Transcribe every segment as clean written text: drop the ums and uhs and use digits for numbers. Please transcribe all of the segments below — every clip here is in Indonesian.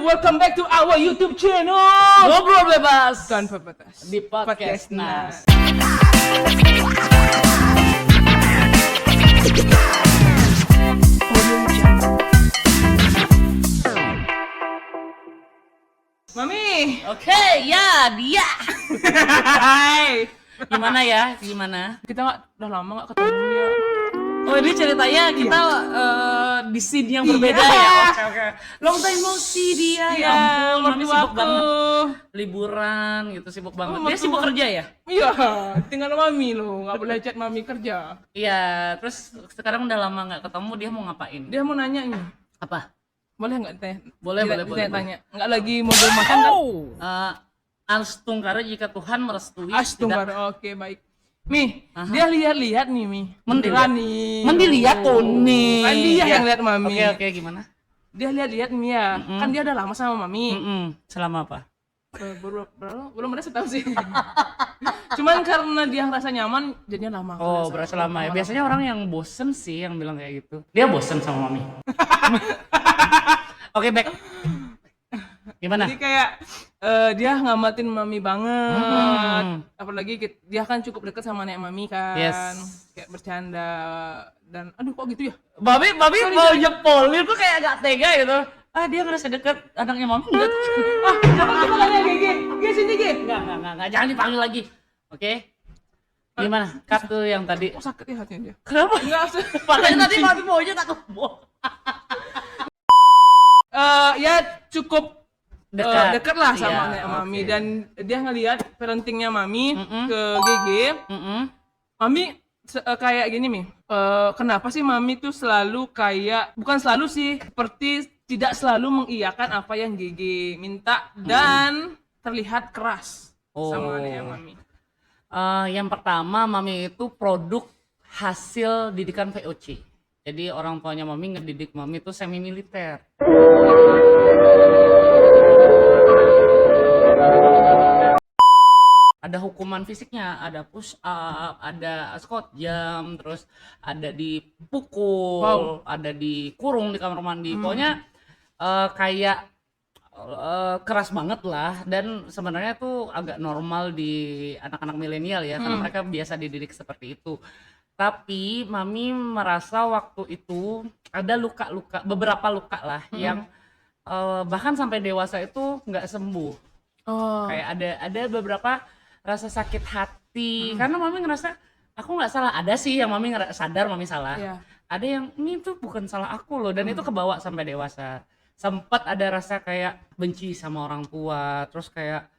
welcome back to our YouTube channel. Ngobrol bebas Tanpa batas di podcast Nas. Mami. Oke, ya dia. Hai. Gimana? Kita udah lama nggak ketemu ya. Oh, ini ceritanya kita di scene yang berbeda ya. Oke. Long time no see dia ya. Ampun, Mami sibuk banget. Liburan gitu, sibuk banget. Dia sibuk kerja ya? Iya, tinggal Mami loh, nggak boleh chat Mami kerja. Iya, terus sekarang udah lama nggak ketemu, dia mau ngapain? Dia mau nanya nih. Apa? Boleh nggak tanya? Boleh. Tanya. Nggak lagi mau makan kan? Astungkara jika Tuhan merestui. Astungkara, oke baik. Mi, dia lihat-lihat nih Mi. Mendilihat tuh nih. Kan dia yang lihat Mami. Oke, gimana? Dia lihat-lihat nih ya. Kan dia udah lama sama Mami. Selama apa? Belum ada setahun sih. Cuman karena dia ngerasa nyaman, jadinya lama. Oh, berasa lama ya. Biasanya orang yang bosen sih yang bilang kayak gitu. Dia bosen sama Mami. Oke, back. Gimana? Jadi kayak dia ngamatin Mami banget. Apalagi dia kan cukup dekat sama nenek Mami kan. Yes. Kayak bercanda dan aduh kok gitu ya? Mami mau jepolin tuh kayak agak tega gitu. Dia ngerasa deket anaknya Mami enggak. Jangan kita tanya Gege. Gege sini Gege. Enggak, jangan dipanggil lagi. Oke. Gimana? Cut tuh yang tadi. Kok sakit ya hatinya dia? Kenapa? Enggak. Makanya tadi Mami maunya tak kebo. Ya cukup dekat lah sama Iya, nenek Mami oke. dan dia ngelihat parentingnya Mami ke Gege. Mami kayak gini Mi. Kenapa sih Mami tuh selalu kayak bukan selalu sih, seperti tidak selalu mengiyakan apa yang Gege minta dan terlihat keras sama nenek Mami. Yang pertama, Mami itu produk hasil didikan VOC. Jadi orang tuanya Mami ngedidik Mami itu semi militer. Ada hukuman fisiknya, ada push up, ada squat jam, terus ada dipukul, ada dikurung di kamar mandi. Pokoknya kayak keras banget lah, dan sebenarnya tuh agak normal di anak-anak milenial ya, karena mereka biasa dididik seperti itu. Tapi Mami merasa waktu itu ada luka-luka, beberapa luka lah yang bahkan sampai dewasa itu nggak sembuh. Kayak ada beberapa rasa sakit hati karena Mami ngerasa aku nggak salah. Ada sih yang Mami sadar Mami salah. Ada yang ini tuh bukan salah aku loh, dan itu kebawa sampai dewasa. Sempat ada rasa kayak benci sama orang tua, terus kayak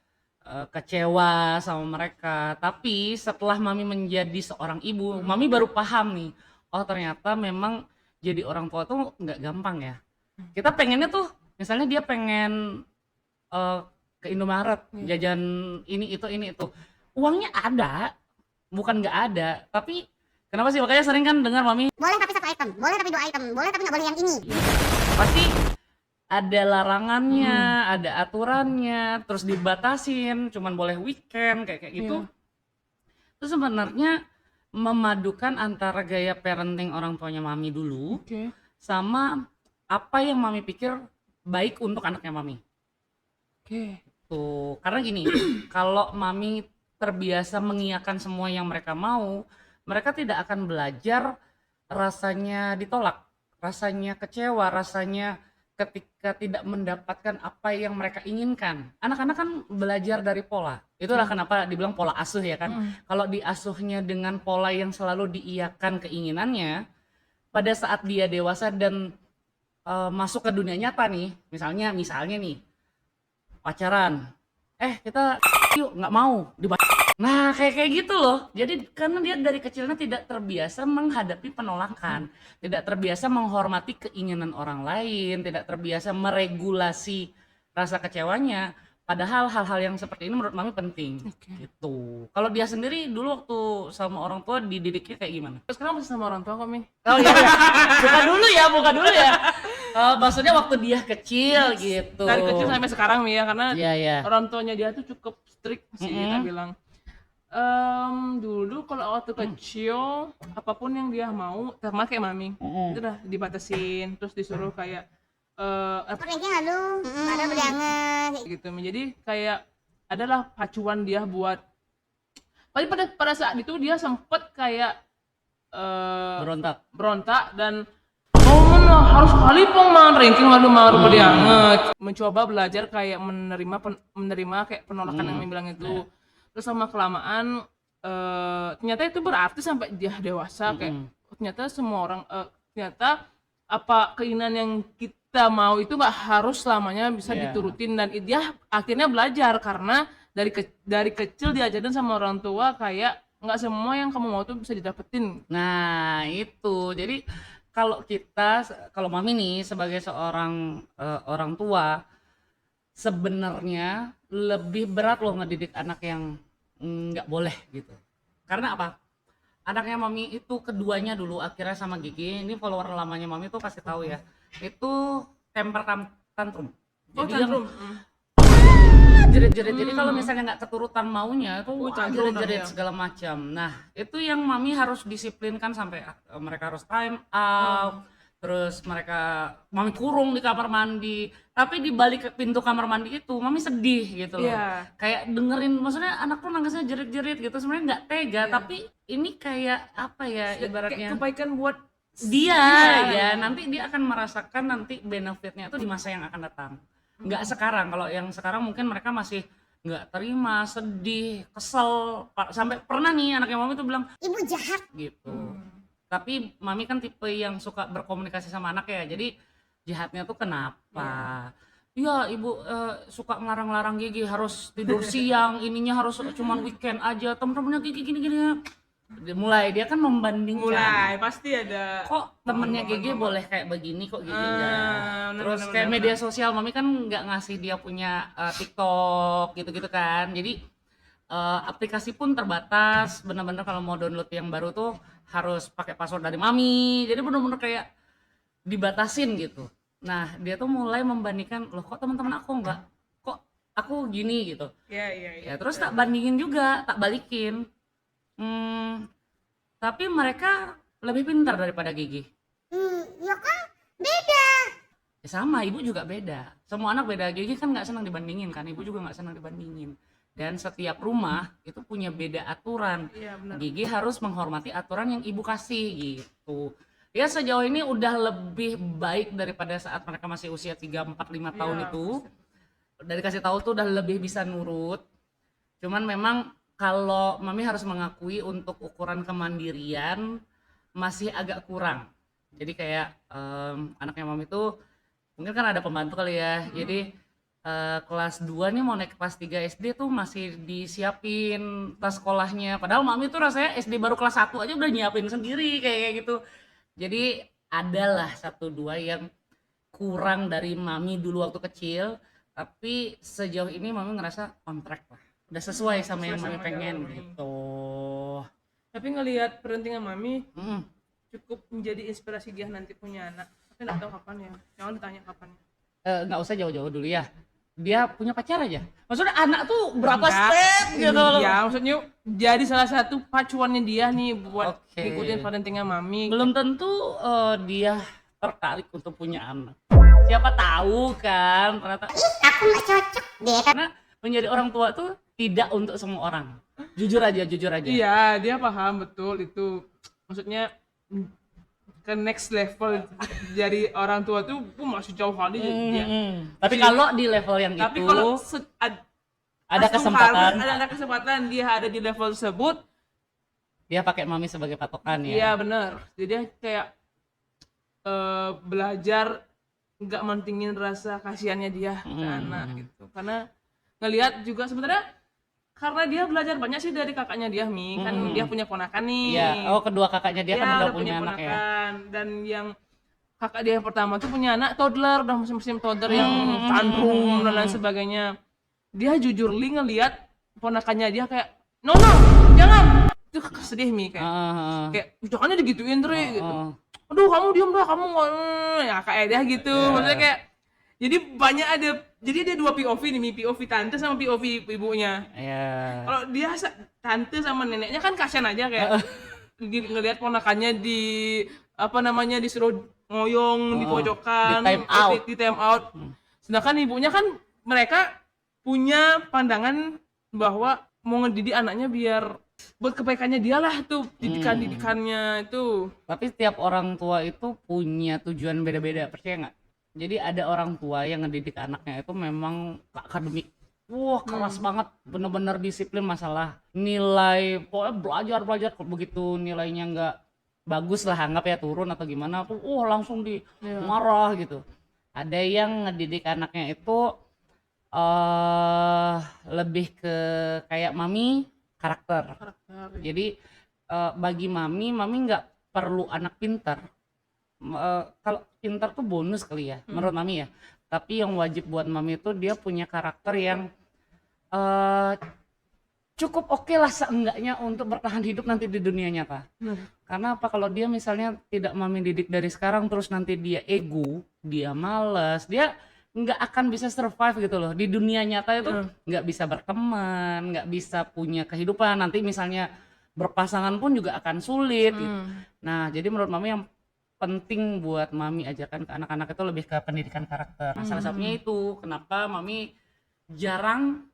kecewa sama mereka. Tapi setelah Mami menjadi seorang ibu, Mami baru paham nih, oh ternyata memang jadi orang tua tuh nggak gampang ya. Kita pengennya tuh, misalnya dia pengen ke Indomaret, jajan ini itu, uangnya ada, bukan nggak ada. Tapi kenapa sih, makanya sering kan dengar Mami, boleh tapi 1 item, boleh tapi 2 item, boleh tapi nggak boleh yang ini. pasti ada larangannya, ada aturannya, terus dibatasin, cuman boleh weekend kayak gitu. Itu sebenarnya memadukan antara gaya parenting orang tuanya Mami dulu sama apa yang Mami pikir baik untuk anaknya Mami. Tuh, karena gini, kalau Mami terbiasa mengiyakan semua yang mereka mau, mereka tidak akan belajar rasanya ditolak, rasanya kecewa, rasanya ketika tidak mendapatkan apa yang mereka inginkan. Anak-anak kan belajar dari pola. Itulah kenapa dibilang pola asuh ya kan. Kalau diasuhnya dengan pola yang selalu diiyakan keinginannya, pada saat dia dewasa dan masuk ke dunia nyata nih, misalnya nih, pacaran, kita yuk, nggak mau nah kayak gitu loh. Jadi karena dia dari kecilnya tidak terbiasa menghadapi penolakan, tidak terbiasa menghormati keinginan orang lain, tidak terbiasa meregulasi rasa kecewanya. Padahal hal-hal yang seperti ini menurut Mami penting. Gitu. Kalau dia sendiri dulu waktu sama orang tua dididiknya kayak gimana? Sekarang masih sama orang tua kok Mi. Oh iya, bukan dulu ya. Maksudnya waktu dia kecil gitu. Dari kecil sampai sekarang Mi ya, karena Iya. orang tuanya dia tuh cukup strict sih kita bilang. Dulu kalau waktu kecil apapun yang dia mau sama kayak Mami itu udah dibatasin, terus disuruh kayak Ranking lalu ada beliangan. gitu. Jadi kayak adalah pacuan dia buat pada saat itu dia sempet kayak berontak dan harus kali pong mang ranking lalu mau beliangan, mencoba belajar kayak menerima kayak penolakan yang bilang itu. Terus sama kelamaan ternyata itu berarti sampai dia dewasa kayak ternyata semua orang ternyata apa keinginan yang kita mau itu nggak harus selamanya bisa diturutin, dan dia akhirnya belajar karena dari kecil diajarin sama orang tua kayak nggak semua yang kamu mau tuh bisa didapetin. Nah itu jadi kalau mami nih sebagai seorang orang tua sebenarnya lebih berat loh ngedidik anak yang nggak boleh gitu. Karena apa? Anaknya mami itu keduanya dulu akhirnya sama Gigi, ini follower lamanya mami tuh kasih tahu ya, itu temper tantrum. Jadi Tantrum. jerit-jerit. Jadi kalau misalnya nggak keturutan maunya itu Tantrum jerit-jerit ya. segala macam. Nah itu yang mami harus disiplinkan sampai mereka harus time out. Terus mami kurung di kamar mandi, tapi di balik pintu kamar mandi itu mami sedih gitu loh. Kayak dengerin, maksudnya anak tuh nangisnya jerit-jerit gitu, sebenarnya nggak tega, tapi ini kayak apa ya ibaratnya Kayak kebaikan buat dia ya, nanti dia akan merasakan nanti benefitnya itu di masa yang akan datang, nggak sekarang. Kalau yang sekarang mungkin mereka masih nggak terima, sedih, kesel, sampai pernah nih anaknya mami tuh bilang Ibu jahat gitu. Tapi mami kan tipe yang suka berkomunikasi sama anak ya, jadi jahatnya tuh kenapa? Ya ibu suka ngelarang-larang Gigi harus tidur siang, ininya harus cuman weekend aja, temen-temennya Gigi gini-gini. Mulai dia kan membandingkan. Pasti ada. Kok temennya Gigi boleh kayak begini, kok Gigi enggak? Terus bener, kayak bener. media sosial, mami kan nggak ngasih dia punya TikTok gitu-gitu kan. Jadi aplikasi pun terbatas, bener-bener kalau mau download yang baru tuh harus pakai password dari mami, jadi bener-bener kayak dibatasin gitu. Nah dia tuh mulai membandingkan, loh kok teman-teman aku enggak, kok aku gini gitu. Ya terus tak bandingin juga, tak balikin. Tapi mereka lebih pintar daripada Gigi. Ya kan beda. Ya sama, ibu juga beda, semua anak beda. Gigi kan nggak senang dibandingin kan, ibu juga nggak senang dibandingin. Dan setiap rumah itu punya beda aturan. Gigi harus menghormati aturan yang ibu kasih gitu. Ya sejauh ini udah lebih baik daripada saat mereka masih usia 3, 4, 5 tahun itu. Dari kasih tahu tuh udah lebih bisa nurut. Cuman memang kalau mami harus mengakui untuk ukuran kemandirian masih agak kurang. Jadi kayak anaknya mami tuh mungkin kan ada pembantu kali ya. Jadi kelas 2 nih mau naik kelas 3 SD tuh masih disiapin tas sekolahnya, padahal mami tuh rasanya SD baru kelas 1 aja udah nyiapin sendiri kayak gitu. Jadi adalah 1-2 yang kurang dari mami dulu waktu kecil, tapi sejauh ini mami ngerasa on track lah, udah sesuai sama yang mami pengen gitu. Tapi ngelihat parentingnya mami cukup menjadi inspirasi dia nanti punya anak, tapi nggak tahu kapan ya, jangan ditanya kapan. Nggak usah jauh-jauh dulu ya, dia punya pacar aja. Maksudnya anak tuh berapa step gitu loh. Ya maksudnya jadi salah satu pacuannya dia nih buat ngikutin parentingnya mami. Belum tentu dia tertarik untuk punya anak. Siapa tahu kan ternyata. Aku nggak cocok deh. Karena menjadi orang tua tuh tidak untuk semua orang. Jujur aja. Iya, dia paham betul itu. Maksudnya ke next level dari orang tua tuh masih jauh kali dia. Tapi kalau di level yang tapi itu kalau ada kesempatan, ada kesempatan dia ada di level tersebut, dia pakai mami sebagai patokan ya. Iya benar. Jadi dia kayak belajar nggak mentingin rasa kasihannya dia ke anak gitu. Karena ngelihat juga sebenarnya karena dia belajar banyak sih dari kakaknya dia kan dia punya ponakan nih. Iya. Oh kedua kakaknya dia kan udah punya anak ya. Dan yang kakak dia yang pertama tuh punya anak toddler, udah musim toddler yang tantrum dan lain sebagainya. Dia jujur ngelihat ponakannya dia kayak no jangan, itu sedih Mi kayak jangannya digituin terus gitu. Aduh kamu diem dah, kamu nggak ya kayak dia gitu. Maksudnya kayak jadi banyak jadi ada 2 POV nih, POV tante sama POV ibunya. Kalau dia tante sama neneknya kan kasihan aja kayak ngelihat ponakannya disuruh ngoyong di pojokan, di time out. di time out. Sedangkan ibunya kan mereka punya pandangan bahwa mau ngedidik anaknya biar buat kebaikannya dia lah tuh, didikannya itu. Tapi setiap orang tua itu punya tujuan beda-beda, percaya nggak? Jadi ada orang tua yang ngedidik anaknya itu memang ke akademik. Wah, keras banget, bener-bener disiplin masalah nilai, pokoknya belajar begitu nilainya nggak bagus lah, anggap ya turun atau gimana tuh, langsung di marah gitu. Ada yang ngedidik anaknya itu lebih ke kayak mami karakter. Jadi bagi mami nggak perlu anak pintar. Kalau pintar tuh bonus kali ya, menurut mami ya. Tapi yang wajib buat mami itu dia punya karakter yang cukup oke lah seenggaknya untuk bertahan hidup nanti di dunia nyata. Karena apa, kalau dia misalnya tidak mami didik dari sekarang terus nanti dia ego, dia malas, dia nggak akan bisa survive gitu loh di dunia nyata itu. Nggak bisa berteman, nggak bisa punya kehidupan, nanti misalnya berpasangan pun juga akan sulit gitu. Nah jadi menurut mami yang penting buat mami ajarkan ke anak-anak itu lebih ke pendidikan karakter. Nah, salah satunya itu kenapa mami jarang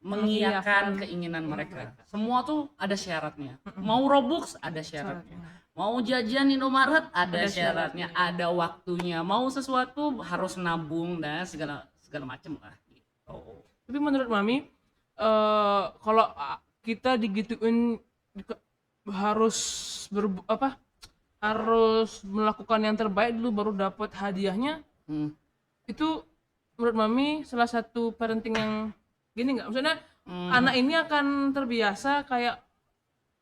mengiyakan keinginan mereka. Semua tuh ada syaratnya. Mau Robux ada syaratnya. Mau jajan Indomaret ada syaratnya, ada waktunya. Mau sesuatu harus nabung dan segala macam lah gitu. Tapi menurut mami kalau kita digituin harus harus melakukan yang terbaik dulu baru dapat hadiahnya. Itu menurut mami salah satu parenting yang gini nggak? Maksudnya anak ini akan terbiasa kayak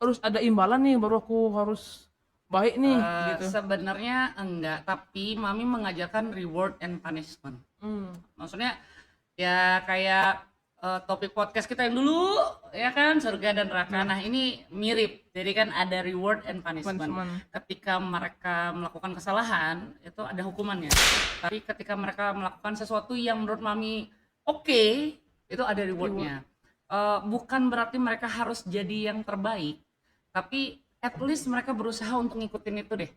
harus ada imbalan nih baru aku harus baik nih gitu. Sebenarnya enggak, tapi mami mengajarkan reward and punishment. Maksudnya ya kayak topik podcast kita yang dulu ya kan, surga dan neraka. Nah ini mirip, jadi kan ada reward and punishment. Ketika mereka melakukan kesalahan itu ada hukumannya, tapi ketika mereka melakukan sesuatu yang menurut mami oke, itu ada rewardnya. Bukan berarti mereka harus jadi yang terbaik, tapi at least mereka berusaha untuk ngikutin itu deh.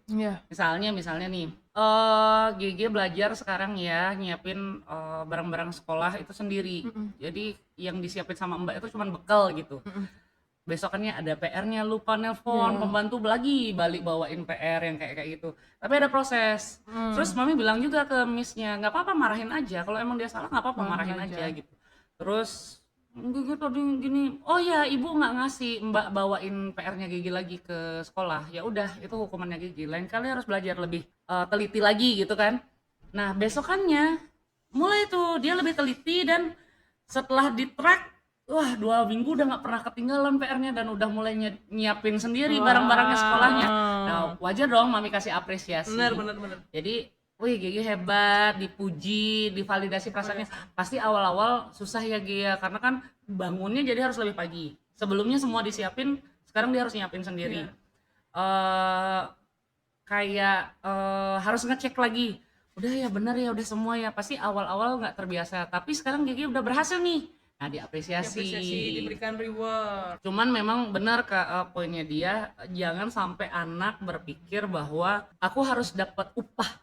Misalnya nih, GG belajar sekarang ya nyiapin barang-barang sekolah itu sendiri. Jadi yang disiapin sama Mbak itu cuma bekal gitu. Besokannya ada PR-nya, lupa nelpon pembantu lagi balik bawain PR yang kayak gitu. Tapi ada proses. Terus mami bilang juga ke miss-nya, nggak apa-apa marahin aja. Kalau emang dia salah nggak apa-apa marahin aja gitu. Terus Gigi tadi gini, oh ya ibu nggak ngasih Mbak bawain PR-nya Gigi lagi ke sekolah. Ya udah itu hukumannya Gigi. Lain kali harus belajar lebih teliti lagi gitu kan. Nah besokannya mulai tuh dia lebih teliti dan setelah di track, wah 2 minggu udah nggak pernah ketinggalan PR-nya dan udah mulai nyiapin sendiri barang-barangnya sekolahnya. Nah wajar dong mami kasih apresiasi. Bener. Jadi wih Gigi hebat, dipuji, divalidasi perasaannya. Pasti awal-awal susah ya Gigi ya, karena kan bangunnya jadi harus lebih pagi. Sebelumnya semua disiapin, sekarang dia harus nyiapin sendiri. Harus ngecek lagi. Udah ya benar ya, udah semua ya. Pasti awal-awal nggak terbiasa, tapi sekarang Gigi udah berhasil nih. Nah diapresiasi, diberikan reward. Cuman memang benar poinnya dia, jangan sampai anak berpikir bahwa aku harus dapat upah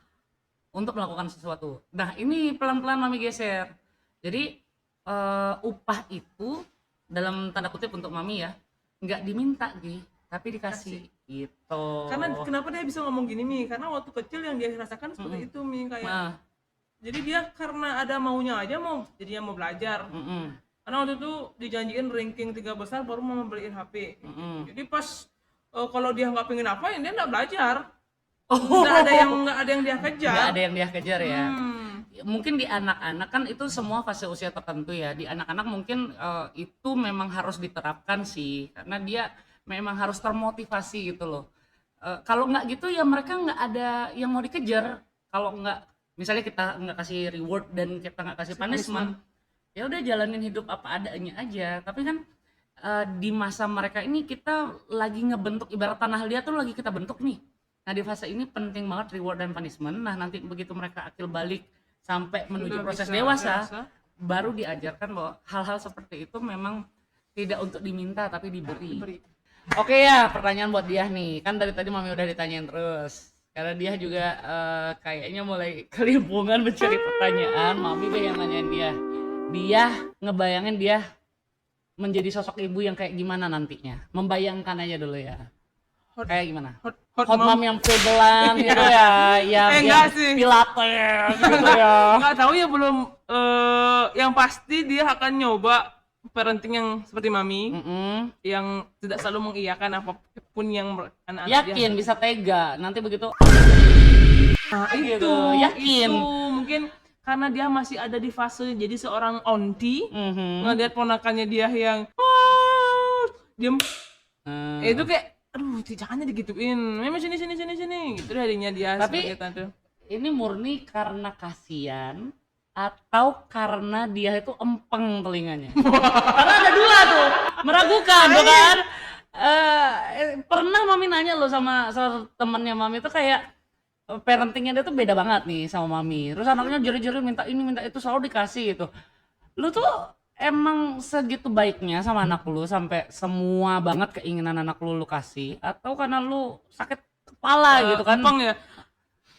untuk melakukan sesuatu. Nah ini pelan-pelan mami geser. Jadi upah itu dalam tanda kutip untuk mami ya nggak diminta tapi dikasih gitu. Karena kenapa dia bisa ngomong gini Mi? Karena waktu kecil yang dia rasakan seperti itu Mi, kayak jadi dia karena ada maunya aja jadinya mau belajar. Karena waktu itu dijanjiin ranking 3 besar baru mau beliin HP. Jadi pas kalau dia nggak pengen apa ya dia nggak belajar. Nggak ada yang dia kejar. Nggak ada yang dia kejar ya. Mungkin di anak-anak kan itu semua fase usia tertentu ya. Di anak-anak mungkin itu memang harus diterapkan sih, karena dia memang harus termotivasi gitu loh. Kalau nggak gitu ya mereka nggak ada yang mau dikejar. Kalau nggak, misalnya kita nggak kasih reward dan kita nggak kasih punishment, ya udah jalanin hidup apa adanya aja. Tapi kan di masa mereka ini kita lagi ngebentuk, ibarat tanah liat tuh lagi kita bentuk nih. Nah di fase ini penting banget reward dan punishment. Nah nanti begitu mereka akil balik sampai menuju proses dewasa, baru diajarkan bahwa hal-hal seperti itu memang tidak untuk diminta tapi diberi. Oke ya, pertanyaan buat dia nih. Kan dari tadi mami udah ditanyain terus. Karena dia juga kayaknya mulai kelimpungan mencari pertanyaan. Mami deh yang nanyain dia. Dia ngebayangin dia menjadi sosok ibu yang kayak gimana nantinya. Membayangkan aja dulu ya. Kayak gimana? Hot mom yang febelan gitu ya. Yang enggak sih. pilates gitu ya. Nggak tahu ya, belum yang pasti dia akan nyoba parenting yang seperti mami, yang tidak selalu mengiyakan apapun yang anak-anak Yakin bisa tega. Nanti begitu Nah, gitu, yakin. itu mungkin karena dia masih ada di fase jadi seorang onti, ngeliat ponakannya dia yang diem, itu kayak aduh jangan digituin, memang sini gitu deh adiknya dia. Tapi sebagai tante. ini murni karena kasihan atau karena dia itu empeng telinganya. Karena ada dua tuh, meragukan tuh kan. Pernah mami nanya loh sama temennya mami itu kayak parentingnya dia tuh beda banget nih sama mami. Terus anaknya jeri-jeri minta ini minta itu selalu dikasih gitu. Lu tuh emang segitu baiknya sama anak lu sampai semua banget keinginan anak lu kasih, atau karena lu sakit kepala gitu kan? Empang ya.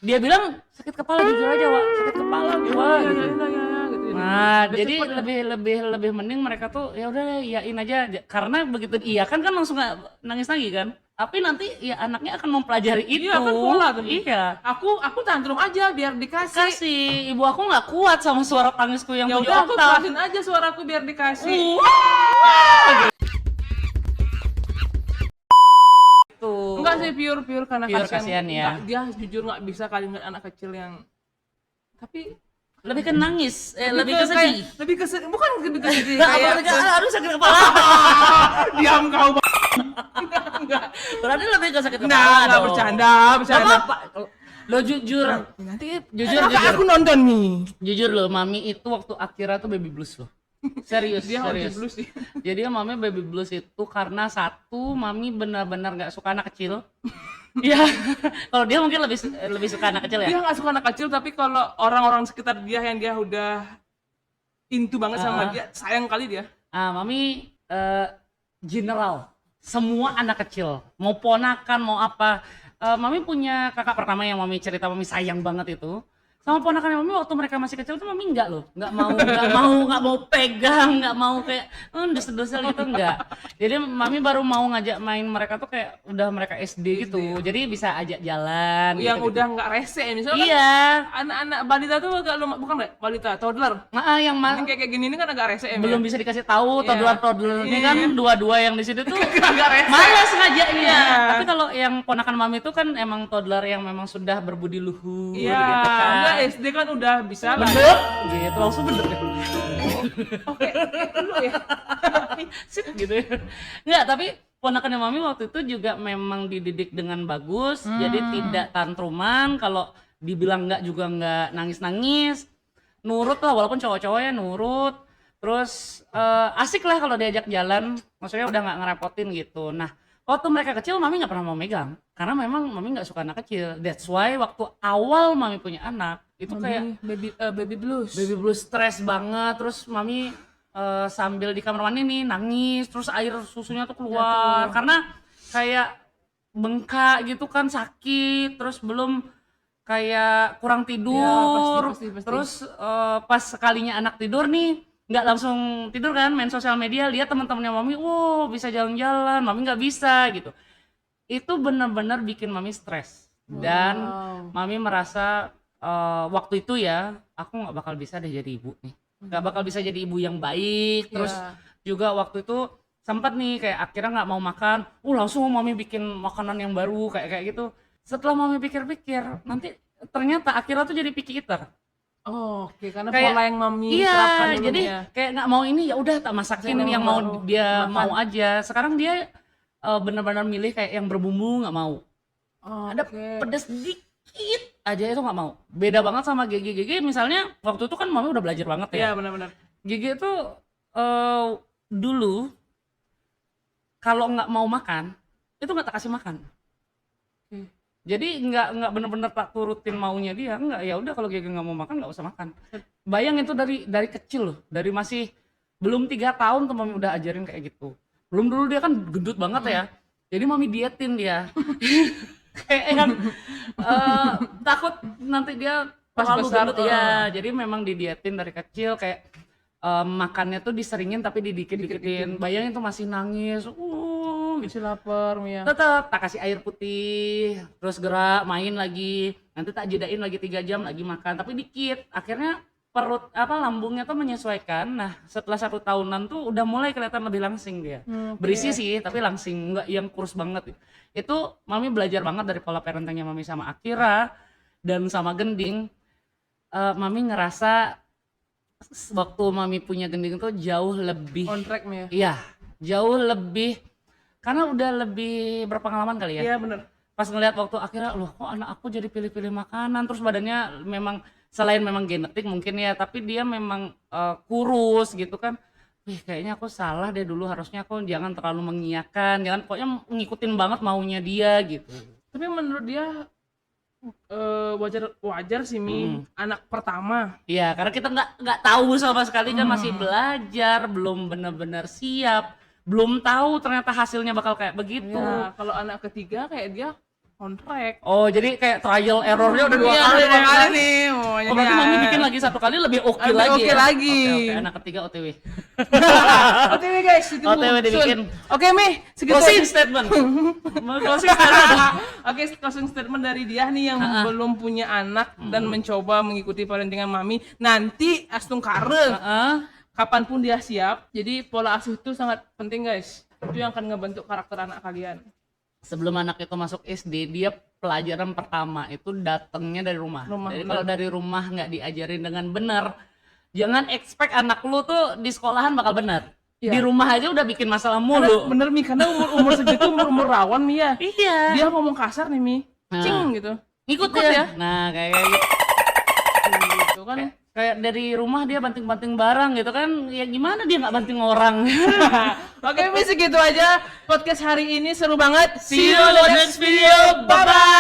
Dia bilang sakit kepala, jujur aja Wak, sakit kepala gua gitu. Gitu. Nah, Udah jadi cepet ya. lebih mending mereka tuh ya udah deh iyain aja, karena begitu iya kan langsung nangis lagi kan. Tapi nanti ya anaknya akan mempelajari itu. Iya kan pola tuh. Iya. Aku tantrum aja biar dikasih. Kasih, ibu aku nggak kuat sama suara tangisku yang Ya 7 udah aku oktav. kerasin aja suaraku biar dikasih. Tuh. Enggak sih, pure karena Pure kasihan ya. Enggak, dia jujur nggak bisa kali ngeliat anak kecil yang, tapi Lebih ke nangis, lebih ke sedih. kayak- lebih ke sedih, bukan lebih ke sedih Kayak kayak aduh sakit kepala. diam kau. Enggak. Berarti lebih ke sakit kepala. Nah, enggak dong. bercanda. Gak apa-apa. Lo jujur. Nanti Jujur, aku nonton nih. Jujur loh, mami itu waktu Akira tuh baby blues loh. Serius, Dia serius. harus blues sih. Jadi mami baby blues itu karena satu, mami benar-benar nggak suka anak kecil. Iya, kalau dia mungkin lebih suka anak kecil ya. Dia nggak suka anak kecil, tapi kalau orang-orang sekitar dia yang dia udah into banget sama dia, sayang kali dia. Mami general, semua anak kecil, mau ponakan mau apa. Mami punya kakak pertama yang mami cerita mami sayang banget itu. Sama ponakannya mami waktu mereka masih kecil tuh mami enggak loh, nggak mau pegang, nggak mau kayak desel-desel gitu, enggak. Jadi mami baru mau ngajak main mereka tuh kayak udah mereka SD gitu, jadi bisa ajak jalan. Yang gitu, udah nggak rese misalnya. Iya. Kan anak-anak balita tuh agak bukan nggak balita, toddler. Nah, yang Yang kayak gini ini kan agak rese ya. belum bisa dikasih tahu Iya. toddler ini kan dua-dua yang di sini tuh agak rese. malas ngajaknya. Iya. Tapi kalau yang ponakan mami itu kan emang toddler yang memang sudah berbudi luhur Iya, gitu kan. enggak SD kan udah bisa lah. Bener gitu, langsung bener ya. Oke, dulu ya. Sip gitu ya. Enggak, tapi ponakannya mami waktu itu juga memang dididik dengan bagus, jadi tidak tantruman. Kalau dibilang enggak juga enggak nangis-nangis, nurut lah, walaupun cowok-cowok ya nurut. Terus asik lah kalau diajak jalan, maksudnya udah nggak ngerepotin gitu. Nah, waktu mereka kecil mami nggak pernah mau megang, karena memang mami nggak suka anak kecil. That's why waktu awal mami punya anak itu kayak baby blues. baby blues, stres banget. Terus mami sambil di kamar mandi nih nangis, terus air susunya tuh keluar karena kayak bengkak gitu kan, sakit. Terus belum kayak kurang tidur. Pasti. Terus pas sekalinya anak tidur nih nggak langsung tidur kan, main sosial media, lihat teman-temannya mami, wow bisa jalan-jalan, mami nggak bisa gitu. Itu benar-benar bikin mami stres. Dan mami merasa waktu itu ya, aku nggak bakal bisa deh jadi ibu nih, nggak bakal bisa jadi ibu yang baik. Terus juga waktu itu sempat nih kayak akhirnya nggak mau makan, langsung mami bikin makanan yang baru kayak gitu. Setelah mami pikir-pikir, nanti ternyata akhirnya tuh jadi picky eater. Oh, oke, karena Kayak- pola yang mami Iya, terapkan dulu jadi ya. kayak nggak mau ini ya udah tak masakin Saya yang mau mau dia makan. mau aja. Sekarang dia benar-benar milih kayak yang berbumbu, nggak mau. Oh, Ada oke. pedas dikit aja itu nggak mau. Beda banget sama Gigi misalnya, waktu itu kan mami udah belajar banget ya. Iya, benar-benar. Gigi itu dulu kalau nggak mau makan itu nggak tak kasih makan. Jadi nggak bener-bener tak turutin maunya dia, nggak, ya udah kalau Gigi nggak mau makan nggak usah makan. Bayang itu dari kecil loh, dari masih belum 3 tahun tuh mami udah ajarin kayak gitu. Belum dulu dia kan gendut banget ya, jadi mami dietin dia. kayak yang takut nanti dia Pas terlalu besar gendut tuh, ya. Jadi memang didietin dari kecil kayak makannya tuh diseringin tapi didikit-dikitin. Bayangin tuh masih nangis. Masih lapar Mia. Tetap tak kasih air putih, terus gerak main lagi. Nanti tak jedain lagi 3 jam lagi makan, tapi dikit. Akhirnya perut lambungnya tuh menyesuaikan. Nah, setelah 1 tahunan tuh udah mulai kelihatan lebih langsing dia. Berisi sih, tapi langsing, enggak yang kurus banget. Itu Mami belajar banget dari pola parentingnya Mami sama Akira dan sama Gending. Mami ngerasa waktu Mami punya Gending tuh jauh lebih On track Mia. iya, jauh lebih karena udah lebih berpengalaman kali ya. Iya bener. Pas ngeliat waktu Akira, loh kok anak aku jadi pilih-pilih makanan, terus badannya memang selain memang genetik mungkin ya, tapi dia memang kurus gitu kan. Wih, kayaknya aku salah deh dulu, harusnya aku jangan terlalu mengiyakan, jangan pokoknya ngikutin banget maunya dia gitu. Tapi menurut dia wajar sih Mi, anak pertama. Iya, karena kita nggak tahu sama sekali kan, masih belajar, belum benar-benar siap, belum tahu ternyata hasilnya bakal kayak begitu. Ya, kalau anak ketiga kayak dia on track. Oh, jadi kayak trial errornya udah 2 Iya, kali. udah 2 kali kan? nih. Oh, berarti Mami bikin lagi 1 kali lebih oke Lebih lagi. oke Ya? lagi. Oke, anak ketiga OTW. OTW guys, ditunggu. OTW dibikin. Soon. Oke Mi, segitu Closing aja. statement. Mau closing statement. Oke, closing statement dari dia nih yang belum punya anak dan mencoba mengikuti parentingan Mami. Nanti astung kare. Kapanpun dia siap. Jadi pola asuh itu sangat penting guys. Itu yang akan ngebentuk karakter anak kalian. Sebelum anak itu masuk SD, dia pelajaran pertama itu datangnya dari rumah. Jadi kalau dari rumah nggak diajarin dengan benar, jangan expect anak lu tuh di sekolahan bakal benar. Di rumah aja udah bikin masalah mulu. Bener Mi, karena umur segitu umur rawan Mi ya. Iya. Dia ngomong kasar nih Mi. Cing gitu. Ikut Ikut ya. ya. Nah, kayak gitu. Gitu kan. Kayak dari rumah dia banting-banting barang gitu kan, ya gimana dia nggak banting orang. Oke Mi, segitu aja podcast hari ini, seru banget. See you on the next video. Bye bye.